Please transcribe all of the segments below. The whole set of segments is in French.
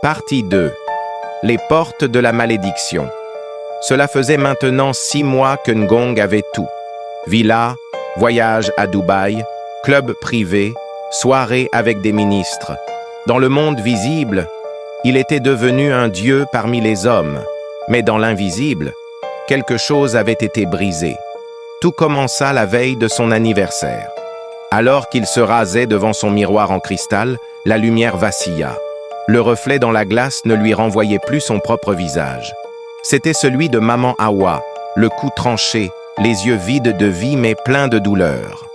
Partie 2. Les portes de la malédiction. Cela faisait maintenant 6 mois que Ngong avait tout. Villa, voyage à Dubaï, club privé, soirée avec des ministres. Dans le monde visible, il était devenu un dieu parmi les hommes. Mais dans l'invisible, quelque chose avait été brisé. Tout commença la veille de son anniversaire. Alors qu'il se rasait devant son miroir en cristal, la lumière vacilla. Le reflet dans la glace ne lui renvoyait plus son propre visage. C'était celui de Maman Hawa, le cou tranché, les yeux vides de vie mais pleins de douleur.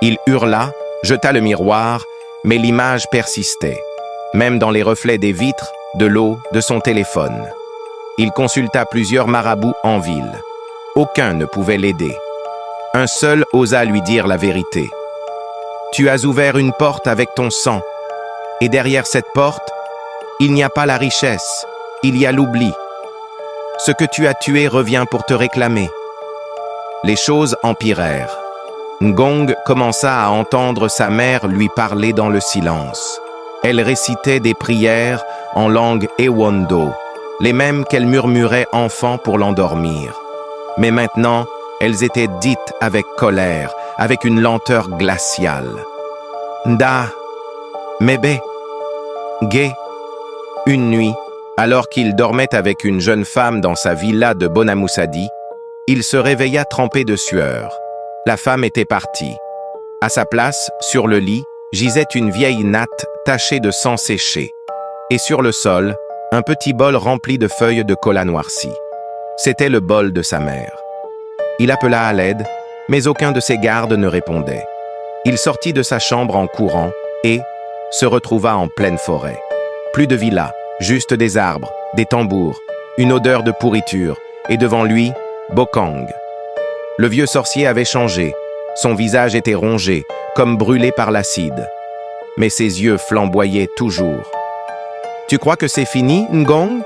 Il hurla, jeta le miroir, mais l'image persistait, même dans les reflets des vitres, de l'eau, de son téléphone. Il consulta plusieurs marabouts en ville. Aucun ne pouvait l'aider. Un seul osa lui dire la vérité. « Tu as ouvert une porte avec ton sang, et derrière cette porte, il n'y a pas la richesse, il y a l'oubli. Ce que tu as tué revient pour te réclamer. » Les choses empirèrent. Ngong commença à entendre sa mère lui parler dans le silence. Elle récitait des prières en langue Ewondo, les mêmes qu'elle murmurait enfant pour l'endormir. Mais maintenant, elles étaient dites avec colère, avec une lenteur glaciale. Nda, Mebe, Ge. Une nuit, alors qu'il dormait avec une jeune femme dans sa villa de Bonamoussadi, il se réveilla trempé de sueur. La femme était partie. À sa place, sur le lit, gisait une vieille natte tachée de sang séché. Et sur le sol, un petit bol rempli de feuilles de cola noircies. C'était le bol de sa mère. Il appela à l'aide, mais aucun de ses gardes ne répondait. Il sortit de sa chambre en courant et se retrouva en pleine forêt. Plus de villa, juste des arbres, des tambours, une odeur de pourriture, et devant lui, Bokang. Le vieux sorcier avait changé, son visage était rongé, comme brûlé par l'acide. Mais ses yeux flamboyaient toujours. « Tu crois que c'est fini, Ngong?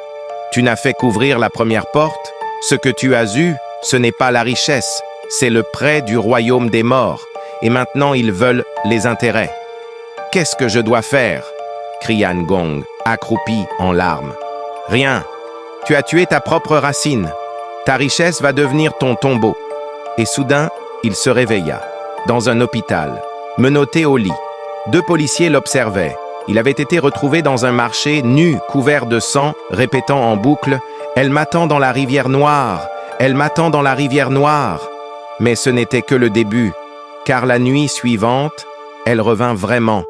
Tu n'as fait qu'ouvrir la première porte. Ce que tu as eu, ce n'est pas la richesse, c'est le prêt du royaume des morts, et maintenant ils veulent les intérêts. Qu'est-ce que je dois faire ?» cria Ngong, accroupi en larmes. « Rien. Tu as tué ta propre racine. Ta richesse va devenir ton tombeau. » Et soudain, il se réveilla, dans un hôpital, menotté au lit. 2 policiers l'observaient. Il avait été retrouvé dans un marché, nu, couvert de sang, répétant en boucle « Elle m'attend dans la rivière noire, elle m'attend dans la rivière noire ». Mais ce n'était que le début, car la nuit suivante, elle revint vraiment.